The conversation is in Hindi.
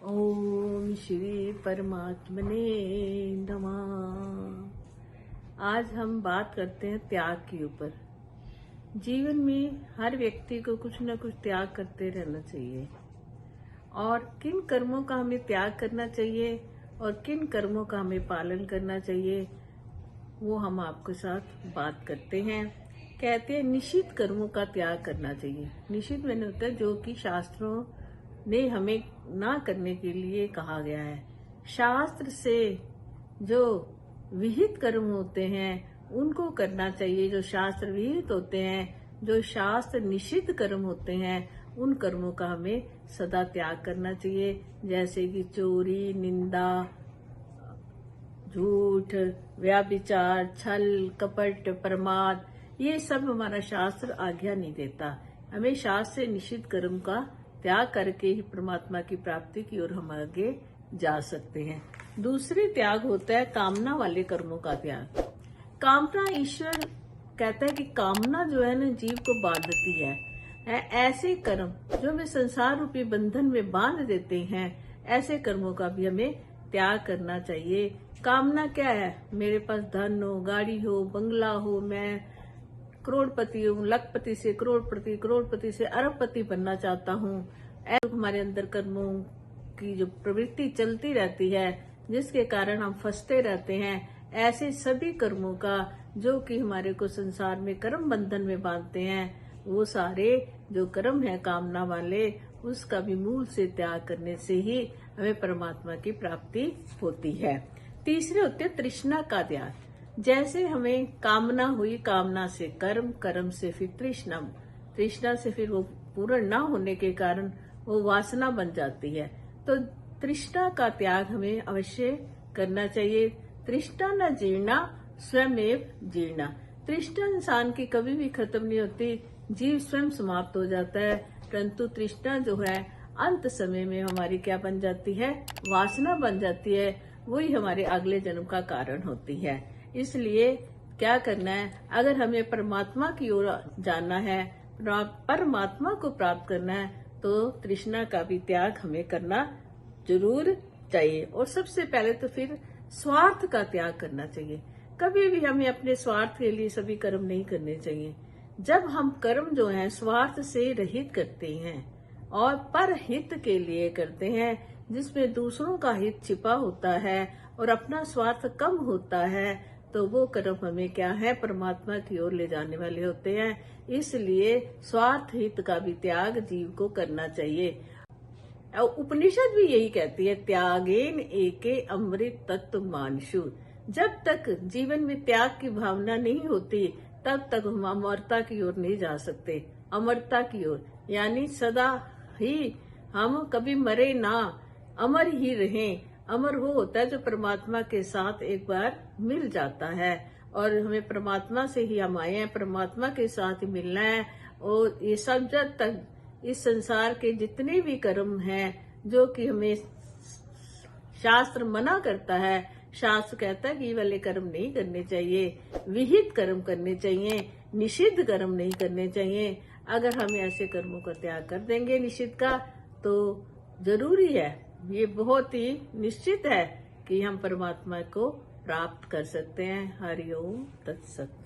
ओम श्री परमात्मने नमः। आज हम बात करते हैं त्याग के ऊपर। जीवन में हर व्यक्ति को कुछ न कुछ त्याग करते रहना चाहिए और किन कर्मों का हमें त्याग करना चाहिए और किन कर्मों का हमें पालन करना चाहिए वो हम आपके साथ बात करते हैं। कहते हैं निषिद्ध कर्मों का त्याग करना चाहिए। निषिद्ध मैंने होता है जो कि शास्त्रों ने हमें ना करने के लिए कहा गया है। शास्त्र से जो विहित कर्म होते हैं उनको करना चाहिए। जो शास्त्र विहित होते हैं, जो शास्त्र निषिद्ध कर्म होते हैं, उन कर्मों का हमें सदा त्याग करना चाहिए। जैसे कि चोरी, निंदा, झूठ, व्यभिचार, छल, कपट, प्रमाद, ये सब हमारा शास्त्र आज्ञा नहीं देता। हमें शास्त्र से निषिद्ध कर्म का त्याग करके ही परमात्मा की प्राप्ति की ओर हम आगे जा सकते हैं। दूसरी त्याग होता है कामना वाले कर्मों का त्याग। कामना, ईश्वर कहता है कि कामना जो है ना जीव को बांधती है। ऐसे कर्म जो हमें संसार रूपी बंधन में बांध देते हैं, ऐसे कर्मों का भी हमें त्याग करना चाहिए। कामना क्या है? मेरे पास धन हो, गाड़ी हो, बंगला हो, मैं करोड़पति हूँ, लखपति से करोड़पति, करोड़पति से अरबपति बनना चाहता हूँ। ऐसे हमारे अंदर कर्मों की जो प्रवृत्ति चलती रहती है जिसके कारण हम फंसते रहते हैं। ऐसे सभी कर्मों का जो कि हमारे को संसार में कर्म बंधन में बांधते हैं, वो सारे जो कर्म है कामना वाले, उसका भी मूल से त्याग करने से ही हमें परमात्मा की प्राप्ति होती है। तीसरे होते हैं तृष्णा का त्याग। जैसे हमें कामना हुई, कामना से कर्म, कर्म से फिर तृष्णा, तृष्णा से फिर वो पूर्ण ना होने के कारण वो वासना बन जाती है। तो तृष्णा का त्याग हमें अवश्य करना चाहिए। तृष्णा न जीर्णा स्वयमेव जीर्णा। तृष्णा इंसान की कभी भी खत्म नहीं होती, जीव स्वयं समाप्त हो जाता है। परंतु तृष्णा जो है अंत समय में हमारी क्या बन जाती है? वासना बन जाती है। वही हमारे अगले जन्म का कारण होती है। इसलिए क्या करना है? अगर हमें परमात्मा की ओर जाना है, परमात्मा को प्राप्त करना है, तो तृष्णा का भी त्याग हमें करना जरूर चाहिए। और सबसे पहले तो फिर स्वार्थ का त्याग करना चाहिए। कभी भी हमें अपने स्वार्थ के लिए सभी कर्म नहीं करने चाहिए। जब हम कर्म जो है स्वार्थ से रहित करते हैं और परहित के लिए करते हैं, जिसमें दूसरों का हित छिपा होता है और अपना स्वार्थ कम होता है, तो वो कर्म हमें क्या है? परमात्मा की ओर ले जाने वाले होते हैं। इसलिए स्वार्थ हित का भी त्याग जीव को करना चाहिए। उपनिषद भी यही कहती है, त्यागेन एके अमृत तत्व मानशु। जब तक जीवन में त्याग की भावना नहीं होती, तब तक हम अमरता की ओर नहीं जा सकते। अमरता की ओर यानी सदा ही हम कभी मरे ना, अमर ही रहें। अमर वो होता है जो परमात्मा के साथ एक बार मिल जाता है। और हमें परमात्मा से ही हम आए हैं, परमात्मा के साथ ही मिलना है। और ये सब जब तक इस संसार के जितने भी कर्म हैं जो कि हमें शास्त्र मना करता है, शास्त्र कहता है कि ये वाले कर्म नहीं करने चाहिए, विहित कर्म करने चाहिए, निषिद्ध कर्म नहीं करने चाहिए। अगर हम ऐसे कर्मों का त्याग कर देंगे निषिद्ध का, तो जरूरी है, ये बहुत ही निश्चित है कि हम परमात्मा को प्राप्त कर सकते हैं। हरि ओम तत्सत।